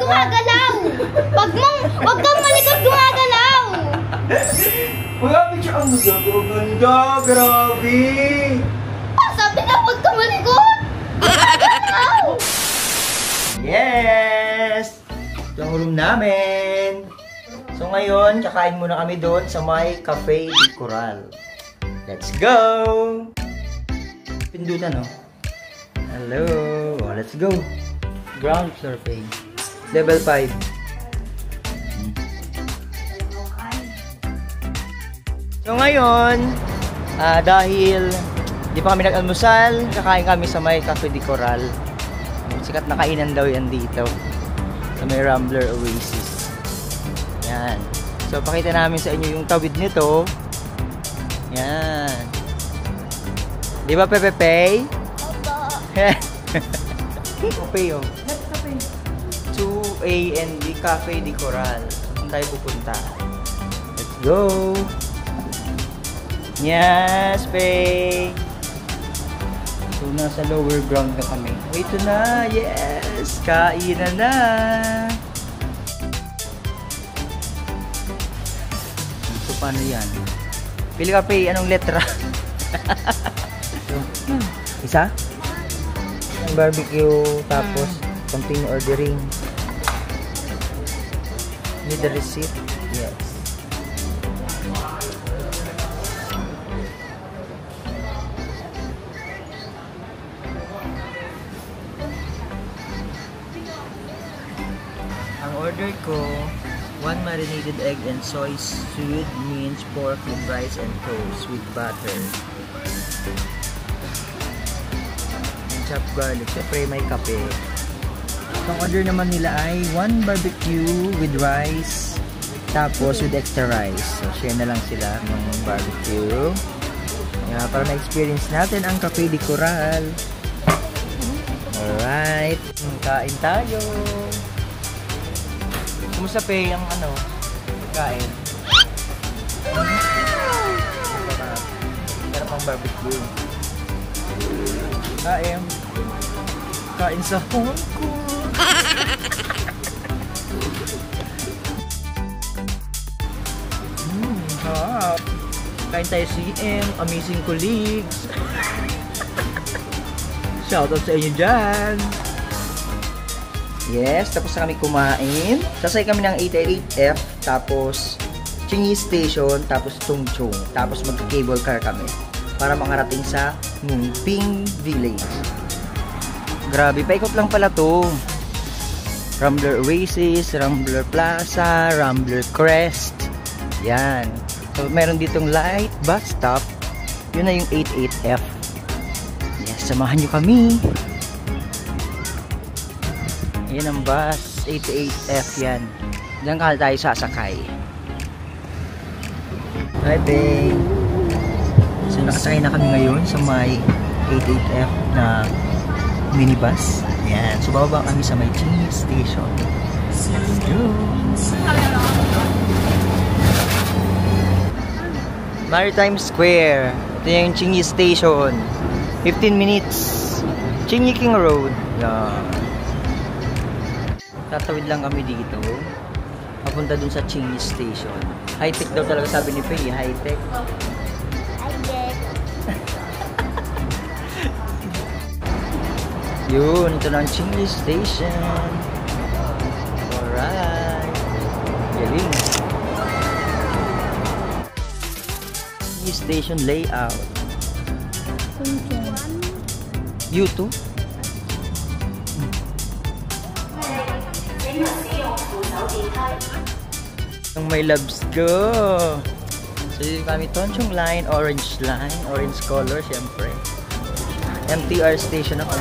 gumagalaw. Wag kang malikot gumagalaw. Grabe siya ang ganda. Grabe. Sabi na wag kang malikot. Gumagalaw. Yes! Ito ang room namin. So ngayon, kakain muna kami doon sa may Cafe de Coral. Let's go! Pindutan, no? Hello! Let's go! Ground floor pay. Level 5. So ngayon, dahil di pa kami nag-almusal, kakain kami sa may Cafe de Coral. Sikat na kainan daw yan dito sa may Rambler Oasis. Yan. So pakita namin sa inyo yung tawid nito. Yan. Di ba Pepe Pay? Opo. Oh. 2A and B Cafe de Coral. Saan tayo pupunta? Let's go. Yes, Pay. So, nasa lower ground na kami. Ito na! Yes! Kainan na! So, paano yan? Pili ka, Pay. Anong letra? Isa? Ang barbecue, tapos continue ordering. Need the receipt? Yes. Order ko 1 marinated egg and soy stewed minced pork with rice and toast with butter. And chopped garlic. Siyempre may kape. Ang order naman nila ay 1 barbecue with rice tapos with extra rice. So share na lang sila ng barbecue. Para na-experience natin ang Cafe de Coral. Alright. Kain tayo. Kumusta Pay ang kain? Sarap ang barbecue. Kain sa Hong Kong. Kain tayo CM, amazing colleagues. Shoutout sa inyo dyan. Yes, tapos na kami kumain. Sasay kami ng 88F, tapos Chingy Station, tapos Tungchung. Tapos mag-cable car kami para makarating sa Ngping Village. Grabe, paikot lang pala to. Rambler Oasis, Rambler Plaza, Rambler Crest. Yan. So, meron ditong light bus stop. Yun na yung 88F. Yes, samahan nyo kami. Yan ang bus, 88F yan. Diyan ka tayo sasakay. Hi, babe. So, nakasakay na kami ngayon sa may 88F na minibus. Yan. So, bababa kami sa may Chingy Station. Let's go! Maritime Square. Ito yung Chingy Station. 15 minutes. Chingy King Road. Yan. Tatawid lang kami dito. Papunta dun sa Chingy Station. High-tech daw talaga sabi ni Faye. High-tech. High-tech. Yun. Ito na ang Chingy Station. Alright. Galing. Chingy Station layout. YouTube. Ang may loves ko. So yun kami, Tonchong Line, Orange Line, orange color syempre. MTR station ako.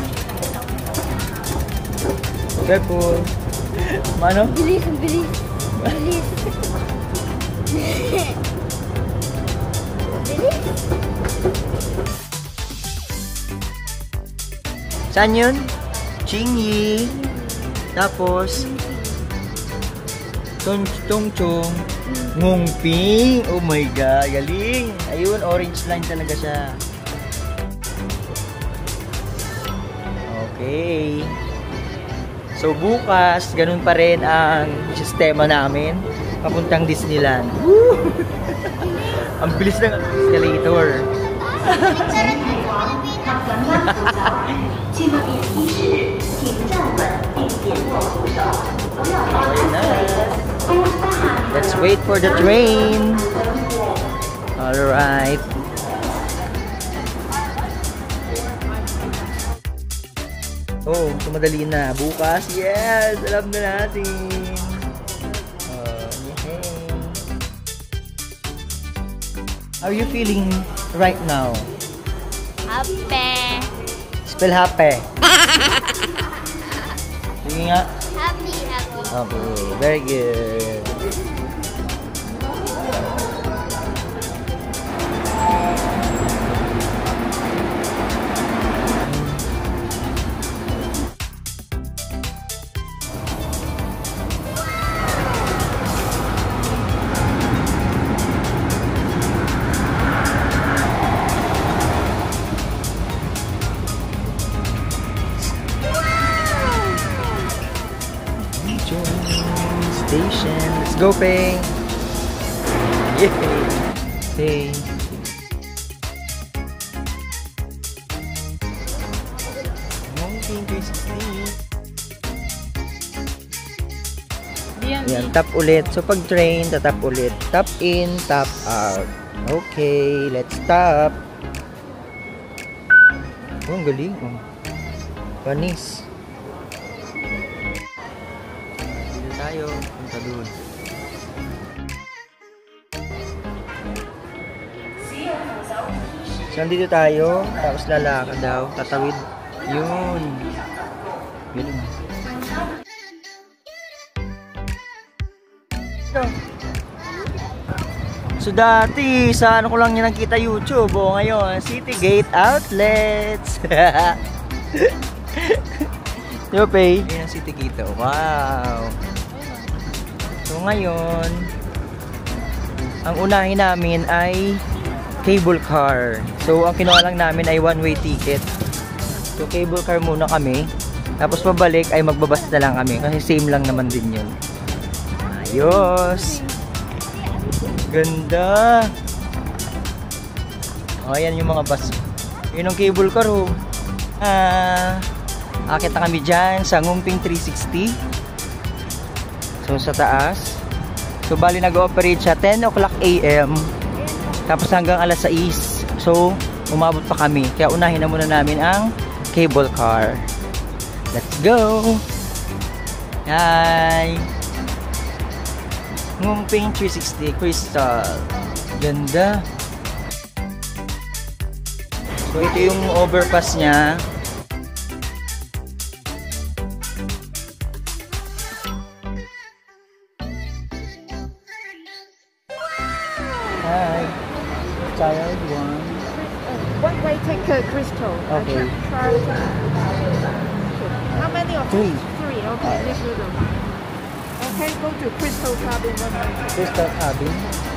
Careful. Mano? Bilis, bilis. Bilis. Bilis. Saan yun? Chingy. Tapos Tongchong Ngping. Oh my god, galing. Ayun, orange line talaga siya. Okay. So bukas, ganun pa rin ang sistema namin. Papuntang Disneyland. Woo! Ang bilis ng escalator. Let's wait for the train. Alright. Oh, sumadali na. Bukas, yes! Alam na natin. Yay! How are you feeling right now? Happy. Spell happy. Sige nga. Happy. Okay, very good. Station. Let's go, Ping. Yay! Ping. Yan, tap ulit. So, pag train, tatap ulit. Tap in, tap out. Okay, let's tap. Oh, ang galing. Oh. Panis. Dito tayo. Punta doon. So, nandito tayo. Tapos lalakad daw. Tatawid. Yun. Yun. So dati, sa ano ko lang niya nakita YouTube. O ngayon, City Gate Outlets. Yo, Pay. Yan ang City Gate. Wow. So ngayon, ang unahin namin ay cable car. So ang kinuha lang namin ay one-way ticket. So cable car muna kami. Tapos pabalik ay magbabas na lang kami. Kasi same lang naman din yun. Ayos. Ganda. O, ayan yung mga bus. Yun ang cable car, oh. Akit na kami dyan sa Ngumping 360. So, sa taas. So, bali nag-ooperate siya 10 o'clock AM. Tapos hanggang alas 6. So, umabot pa kami. Kaya unahin na muna namin ang cable car. Let's go! Hi! Ngumping 360 Crystal. Ganda. So ito yung overpass niya. Hi. Child one. One way ticket, Crystal. Okay. How many of Three. Three. Okay, let's do them. Okay, go to Crystal Cabin. Crystal Cabin.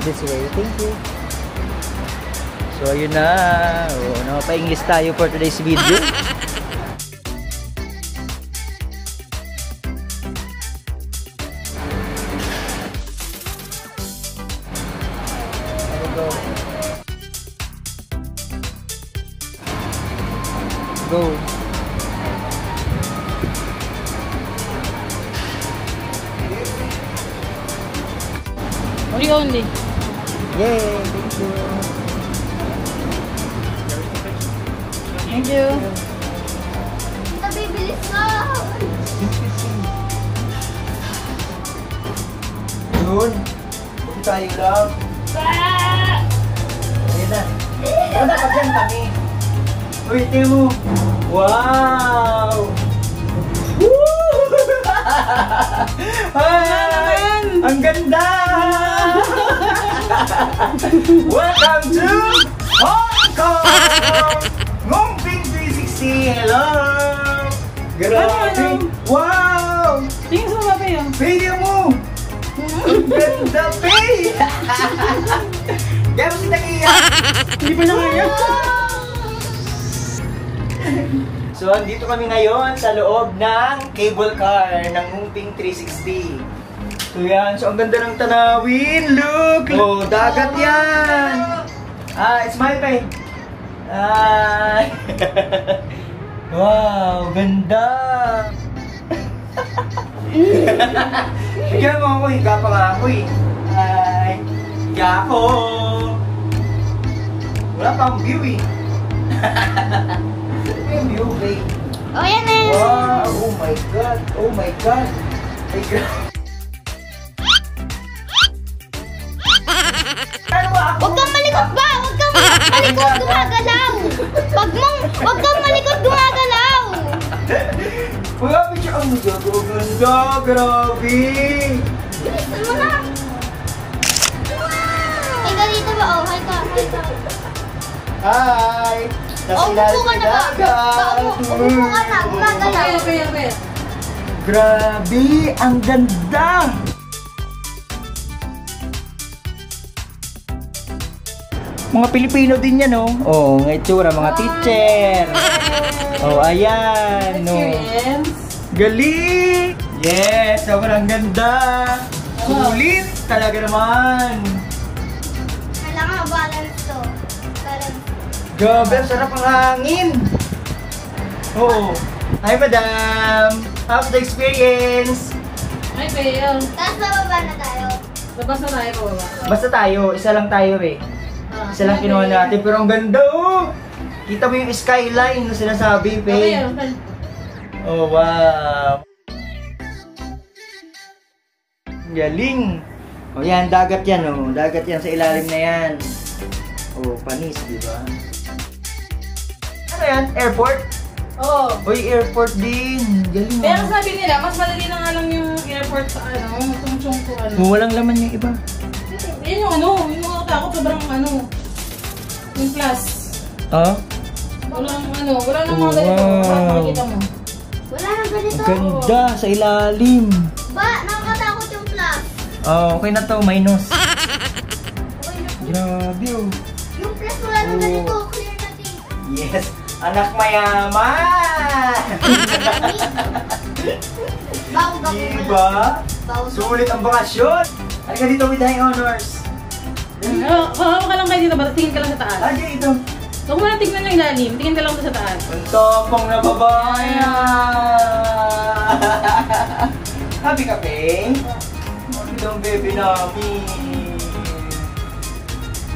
This way. Thank you. So, ayun na. Oh, nakapa-English tayo for today's video. Go. Only only. Yay! Thank you. Thank you. Nabibilis na. Yun. Huwag tayo lang. Ayun na. Ano pa dyan kami? Uy, tingnan mo. Wow! Woo! Ang ganda! Welcome to Hong Kong! Ngumping 360! Hello! Grabe! Wow! Tingin sa mga kayo. Video mo! Ang ganda, Pay! Gaya mo si Takia! Hindi pa na kaya. So, dito kami ngayon sa loob ng cable car ng Nguping 360. So, yan. So, ang ganda ng tanawin. Look! Oh, dagat yan! Smile pa eh. Wow, ganda! Bigyan mo ako, higa pa nga ako eh. Higa ako! Wala pa akong view eh. Yung view, babe. Oh, yan na. Wow! Oh my God! Oh my God! Ay, grabe! Ano ba ako? Huwag kang malikot ba? Huwag kang malikot gumagalaw. Huwag kang malikot gumagalaw. Wala, picture ang ganda! Grabe! Bilisan mo na. Ay, ganito ba? Oh, hi ka. Hi ka. Hi! Oh, umupo ka na ba? Umupo ka na. Gumagalaw. Okay. Grabe! Ang ganda! Mga Pilipino din yan, oh. Oh, nga itsura, mga teacher. Oh, ayan, no. Experience. Galing! Yes, sobrang ganda. Sulit talaga naman. Kailangan balance to. Balance. Grabe, ang sarap ang hangin. Oo. Hi, madam. How's the experience? Ay, Bea. Tapos bababa na tayo. Labas na tayo baba. Basta tayo, isa lang tayo eh. Isa lang kinuha natin, pero ang ganda oh! Kita mo yung skyline na sinasabi, Okay, babe. Oh, wow! Galing! Oh, yan, dagat yan oh. Dagat yan sa ilalim na yan. Oh, panis, di ba? Ano yan? Airport? Oo. Uy, airport din. Galing Pero oh. sabi nila, mas madali na nga lang yung airport sa tungchong ko Oh, walang laman yung iba. Yan yung yung mga takot sobrang yung plus. Oh? Walang wala nang mga ganito. Wow. Makikita mo. Wala nang ganito. Ang ganda sa ilalim. Ba, nakakatakot yung plus. Oh, okay na to, minus. Okay na po. Grabe oh. Yung plus wala nang ganito. Clear natin. Yes, anak mayaman! Bawag ako Diba? Bawag. Sulit ang bakasyon! Halika dito with high honors. Kahawa ka lang kayo dito, basta tingin ka lang sa taas. Halika dito. Huwag mo lang tignan yung ilalim, tingin ka lang sa taas. Ang tapang na babae! Happy ka, Peng? Happy daw ang baby namin.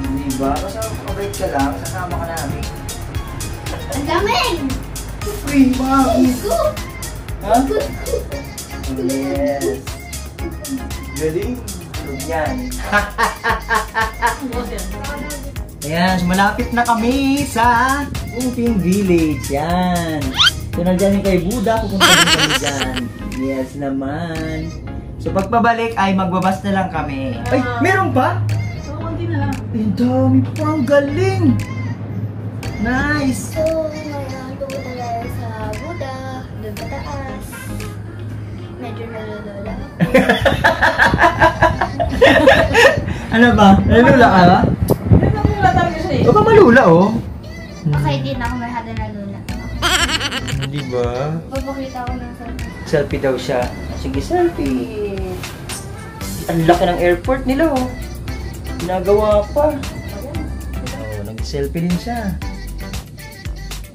Diba? Basta mabait ka lang, sasama ka namin. Ang daming! Uy, mami! Scoop! Ha? Yes! Galing! Tulog yan. Ayan, so malapit na kami sa Nguping Village. Yan. So, nandiyan yung kay Buddha. Pupunta din kami dyan. Yes naman. So, pagpabalik ay magbabas na lang kami. Ay, meron pa? So, konti na lang. Ay, dami pa. Ang galing. Nice. So, ngayon pupunta tayo sa Buddha. Doon sa taas. Medyo nalolola ako. Ano ba? Nalula ka ba? Wala talaga siya eh. Huwag ka malula, oh. Okay, di na ako mahada nalula. Hindi ba? Papakita ko ng selfie. Selfie daw siya. Sige, selfie. Ang laki ng airport nila, oh. Ginagawa pa. Oh, nag-selfie din siya.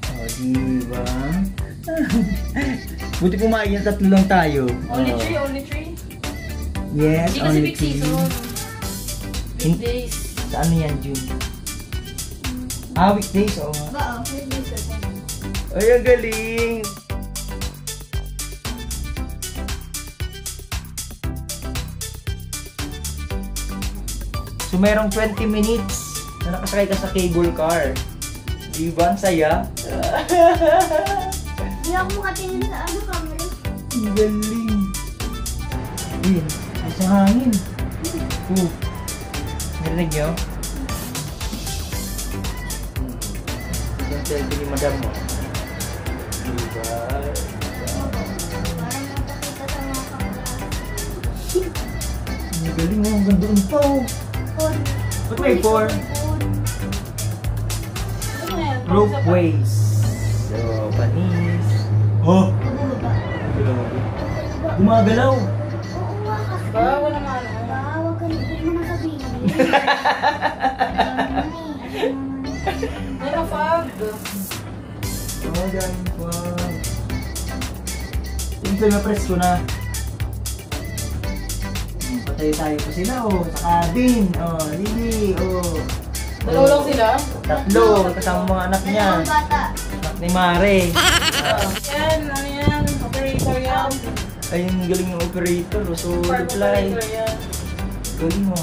Oh, diba? Buti kumain yan, tatlo lang tayo. Only Oh. only three. Yes, Hindi kasi only big three. season. In- Weekdays. Sa ano yan, June? Ah, weekdays, oh. Ba, oh, here's my selfie. Ay, ang galing! So, merong 20 minutes na nakasakay ka sa cable car. Diba? Ang saya? Hindi ako makatingin sa ano camera. Ang galing! Uy, sa hangin. Narinig nyo? Yung selfie ni madam mo. Diba? Parang napakita sa mga camera. Ang galing mo, ang ganda pa oh. Phone. Ba't may 4? Phone. Ano na yan? Ropeways. So, panis. Oh! Nabubaba. Gumagalaw! Oo nga kasi. Bawal naman. Huwag ka mo na sabihin. Ano fog? Oh, galing po. Siyempre, na-press ko na. Patay tayo pa sila, oh. Sa cabin. Oh, Lily, oh. Dalaw lang sila? Tatlo, kasama mga anak niya. Dalawang bata. Anak ni Mare. Yan, ano yan? Operator yan. Ayun, galing ng operator. Oh. So, Farm reply. operator yan. Galing mo.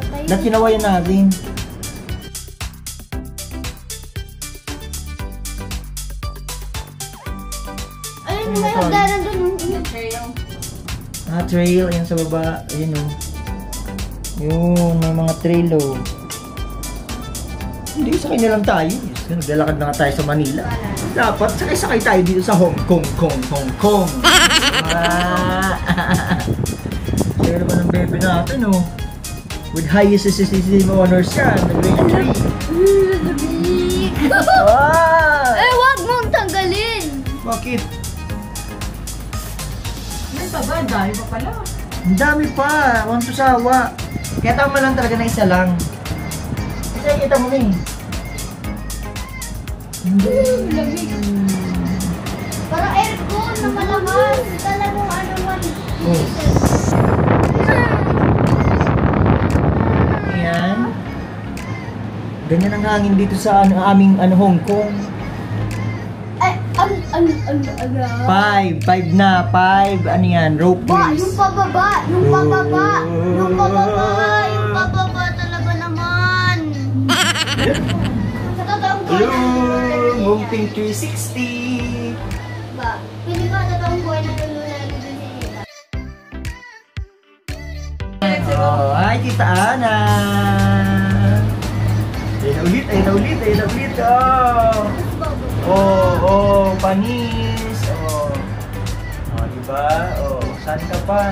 Patay. Nakinawayan natin. Ayun, may hagdanan doon. Trail. Trail. Ayan sa baba. Ayun, oh. Yung may mga trail, oh. Hindi, sakay na lang tayo. Yes, naglalakad na nga tayo sa Manila. Dapat, sakay-sakay tayo dito sa Hong Kong. Kaya naman ang bebe natin, oh. With highest SSC honors yan. Grade 3. Wow! Eh, wag mong tanggalin. Bakit? Ano pa ba? Dahil pa pala. Ang dami pa. Want to sawa. Kaya tama lang talaga na isa lang. Kasi kita mo na eh. Lamig. Para aircon na malakas. Talagang ano man. Oh. Ayan. Ganyan ang hangin dito sa aming Hong Kong. Ay, ano. 5 na. 5. Ano yan? Rope Ba, ways. yung pababa. Yung pababa. Yung pababa. Yung pababa talaga naman. Sa totoong buhay Hello! na Mumping 360. ba? Pili ba sa totoong buhay na lululali doon sa iba? Oh, hi, Tita Ana! Ayun na ulit. Oh, panis. Oh, diba? Oh, saan ka pa?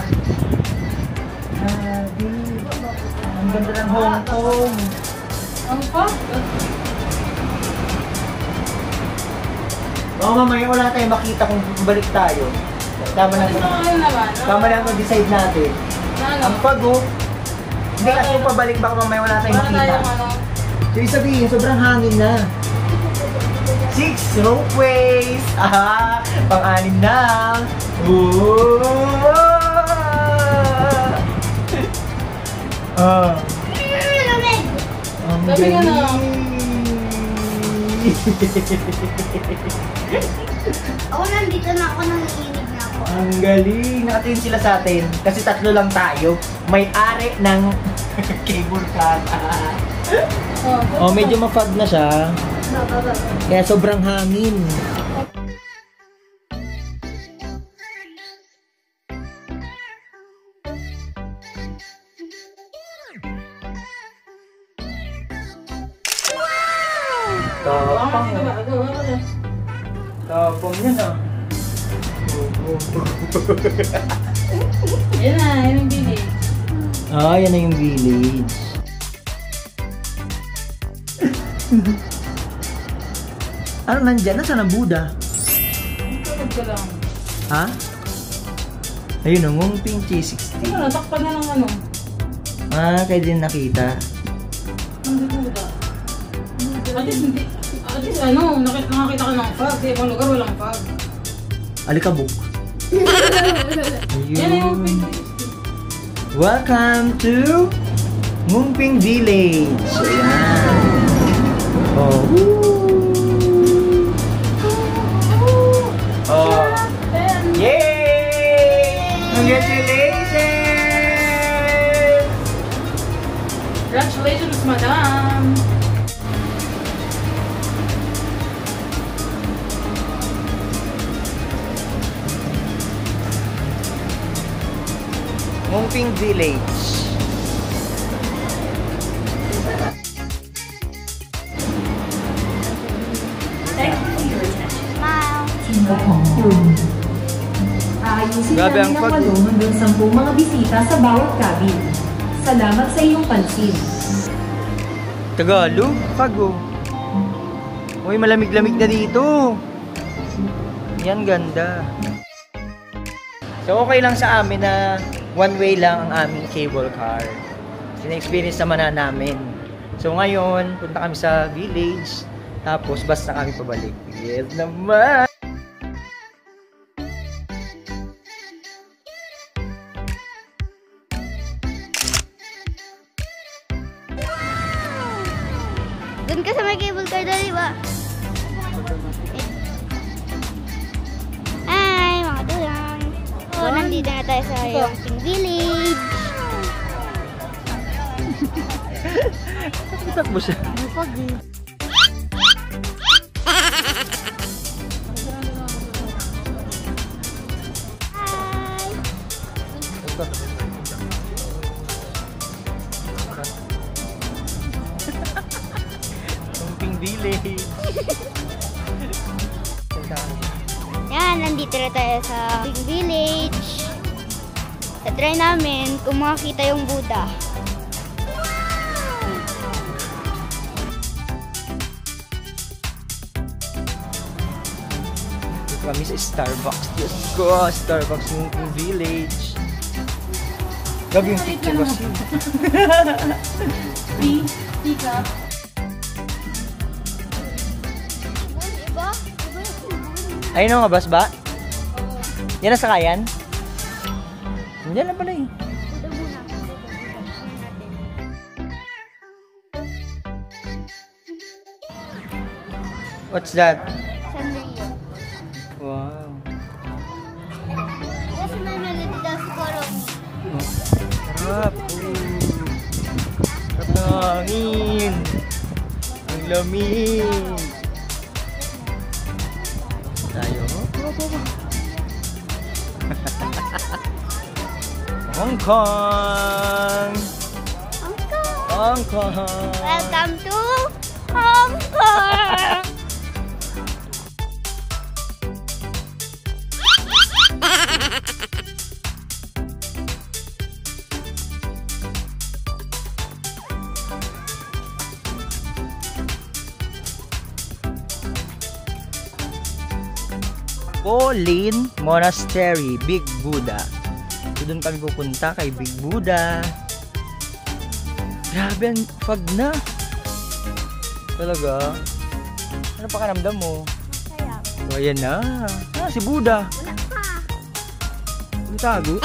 Grabe. Ang ganda ng Hong Kong. Ang fog? Oh, mamaya wala tayong makita kung balik tayo. Tama lang. Ano naman? Tama lang kung decide natin. Ang pag-o. Hindi kasi kung pabalik baka mamaya wala tayong Para makita. tayong ano? So, ibig sabihin, sobrang hangin na. 6 ropeways! Pang-anim na! Lamig! Ang Sabi nga na. Ako nandito na ako, nanginginig na ako. Ang galing! Nakatingin sila sa atin kasi tatlo lang tayo. May-ari ng cable car. Oh, medyo ma-fog na siya. Baba. Kaya sobrang hangin. Tapang yan ah. Yan na, yun yung village. Yan na yung village. Ano nandyan? Nasaan ang Buddha? Tulog ka lang. Ha? Ayun ang Mumping 360. Ano, natakpan na ng ano? Kaya din nakita. Hindi po ba? At least ano, nakakita ka ng fog. Sa ibang lugar walang fog. Alikabok. Yan na yung Ayun. pink. Welcome to Mumping Village. Ayan. Oh. Oh. Yay! Congratulations! Congratulations, madam! Mumping Village. Aayusin Grabe ang namin ng pag- 8 hanggang 10 mga bisita sa bawat cabin. Salamat sa iyong pansin. Tagalog? Pago. Uy, malamig-lamig na dito. Yan, ganda. So, okay lang sa amin na one way lang ang aming cable car. Sina-experience naman na namin. So, ngayon, punta kami sa village. Tapos, bus na kami pabalik. Yes naman! Doon ka sa may cable car na, di ba? Hi, mga tulang. So, nandito na tayo sa Yongping Village. Takbo siya. Hi! Yongping Village. Yan, nandito na tayo sa Yongping Village. Try namin kung makakita yung Buddha. Kami sa Starbucks. Diyos ko, Starbucks Yongping Village. Gabi yung picture kasi. Pick up. Iba? Ayun nga, bus ba? Yan ang sakayan? Yan lang pala eh. Buddha muna. What's that? Sanrio. Wow. Kasi may melody daw siguro. Sarap. Sarap na hangin. Ang lamig. Tayo. Hong Kong! Hong Kong! Welcome to Hong Kong! Polin Monastery, Big Buddha. So, doon kami pupunta kay Big Buddha. Grabe, ang fog na. Talaga? Ano pakiramdam mo? Kaya, So, ayan na. Ah, si Buddha. wala pa. Ang tago.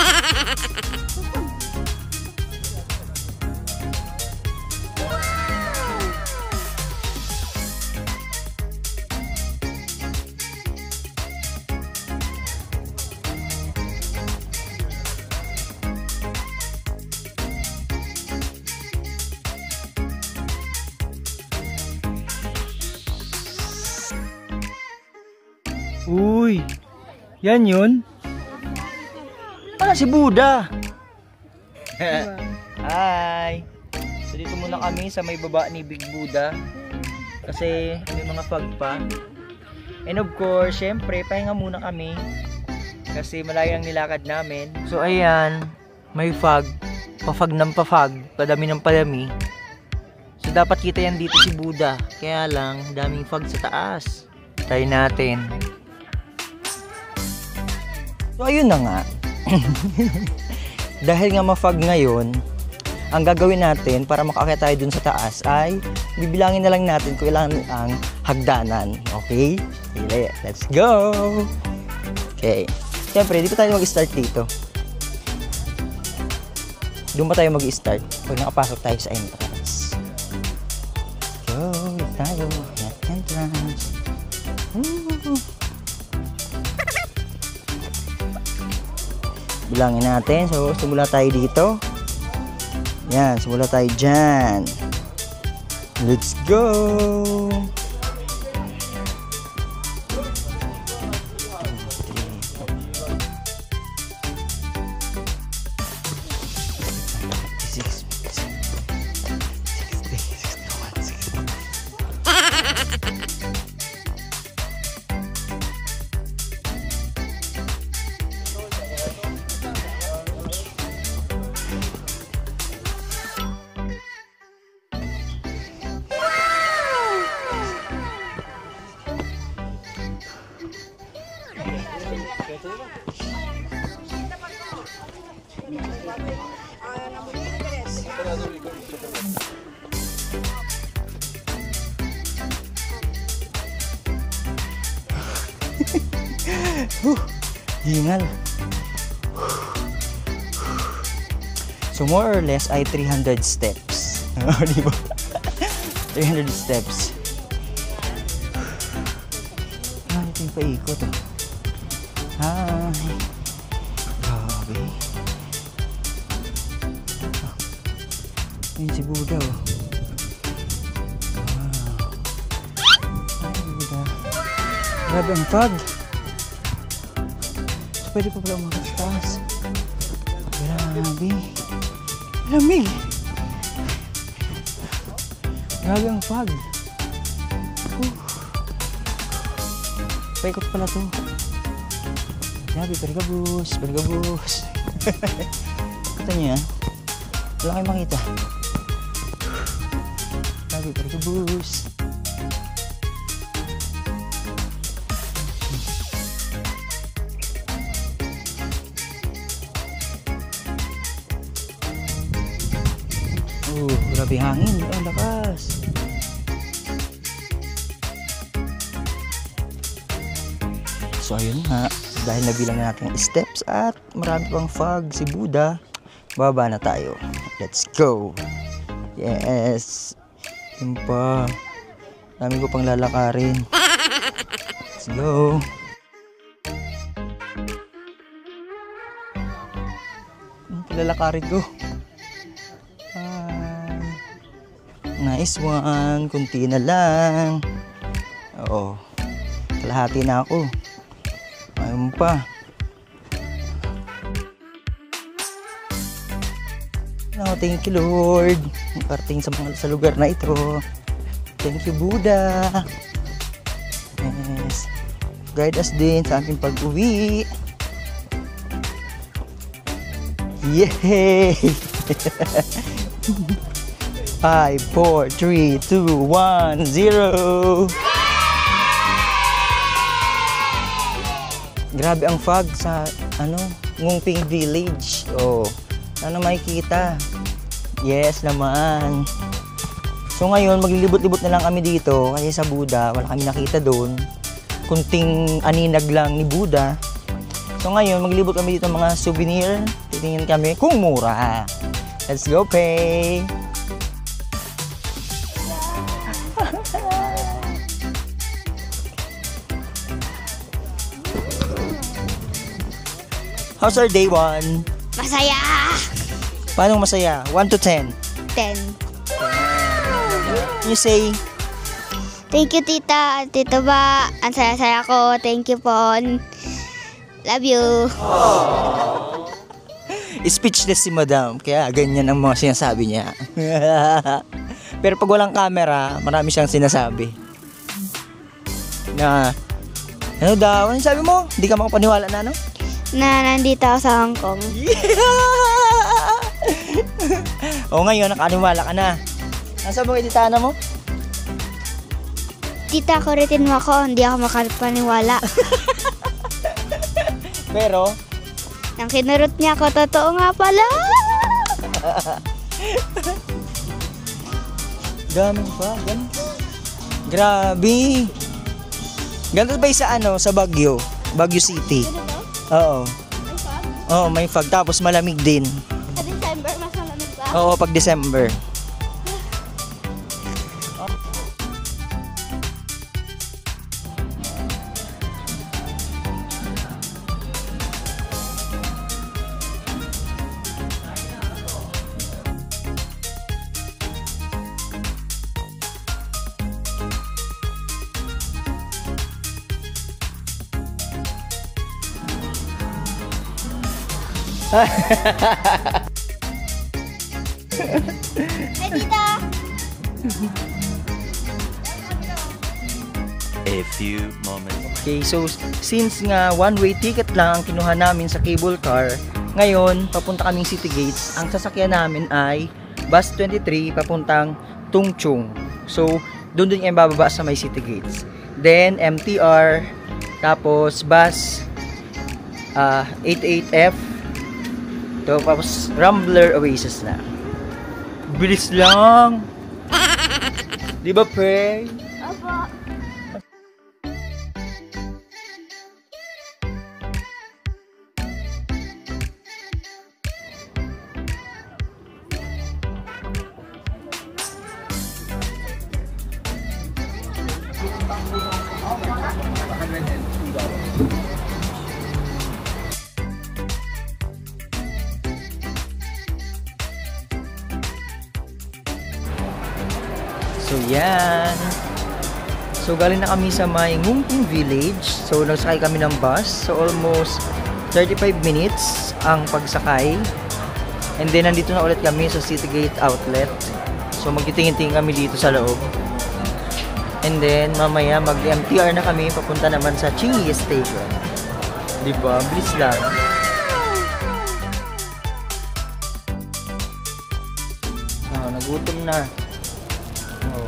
Uy, yan yun. Para si Buddha. Hi. So dito muna kami sa may baba ni Big Buddha. Kasi may mga fog pa. And of course, syempre, pahinga muna kami. Kasi malayo ang nilakad namin. So ayan, may fog. Pa-fog ng pa-fog. Padami ng padami. So dapat kita yan dito si Buddha. Kaya lang, daming fog sa taas. Try natin. So ayun na nga. Dahil nga ma-fog ngayon, ang gagawin natin para makakita tayo dun sa taas ay bibilangin na lang natin kung ilan ang hagdanan. Okay? Let's go! Okay. Siyempre, dito tayo mag-start dito. Doon ba tayo mag-start pag nakapasok tayo sa entrance? Go! Tayo. Entrance. Bilangin natin. So, simula tayo dito. Yan, simula tayo dyan. Let's go! Hingal. So more or less ay 300 steps. Di ba? 300 steps. Ito yung paikot. Hi. Grabe. Ayun si Buddha. Ay, Buddha. Grabe ang fog. So, pwede pa pala umakas taas. Grabe. Lamig. Grabe ang fog. Paikot pala to. Grabe, pergabus. Kita niyo yan. Wala kayong makita. Grabe, pergabus. Grabe hangin. Ang lakas. So ayun nga, dahil nabilang natin ang steps at marami pang fog si Buddha, baba na tayo. Let's go! Yes! Yun pa. Dami ko pang lalakarin. Let's go! Lalakarin ko. Nice one. Kunti na lang. Oo. Kalahati na ako. Ayun pa. No, thank you Lord. Parating sa lugar na ito. Thank you Buddha. Yes. Guide us din sa ating pag-uwi. Yay! 5, 4, 3, 2, 1, 0. Grabe ang fog sa Ngungping Village. Oh, ano makikita? Yes naman. So ngayon maglilibot-libot na lang kami dito kasi sa Buddha wala kami nakita doon. Kunting aninag lang ni Buddha. So ngayon maglilibot kami dito mga souvenir. Titingin kami kung mura. Let's go pay. How's our day 1? Masaya! Paano masaya? 1 to 10? 10. You say? Thank you, tita. Tito ba? Ang saya-saya ko. Thank you po. Love you. Speechless si madam. Kaya ganyan ang mga sinasabi niya. Pero pag walang camera, marami siyang sinasabi. Na, ano daw? Ano sabi mo? Hindi ka makapaniwala na, no? Na nandito ako sa Hong Kong. Yeah! O ngayon, nakaniwala ka na. Nasa mo kay titana mo? Tita, kuritin mo ako. Hindi ako makapaniwala. Pero? Nang kinurot niya ako, totoo nga pala. Daming pa. Grabe. Ganito ba sa Baguio? Baguio City. Oo. May fog? Oo, may fog. Tapos malamig din. Sa December, mas malamig ba? Oo, pag December. Hey, tita! A few moments. Okay, so since nga one-way ticket lang ang kinuha namin sa cable car, ngayon papunta kaming City Gates. Ang sasakyan namin ay bus 23 papuntang Tung Chung. So doon din yung bababa sa may City Gates. Then MTR, tapos bus 88F. Tapos Rambler Oasis na. Bilis lang. Di ba, pre? Opo. So, yan. So, galing na kami sa may Ngungping Village. So, nagsakay kami ng bus. So, almost 35 minutes ang pagsakay. And then, nandito na ulit kami sa Citygate Outlet. So, magtitingin-tingin kami dito sa loob. And then, mamaya mag-MTR na kami. Papunta naman sa Chingy Station. Diba? Bilis lang. Oh, nagutom na. Oh.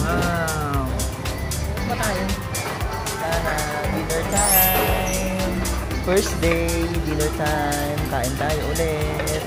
Wow. Ano tayo? Dinner time. First day, dinner time. Kain tayo ulit.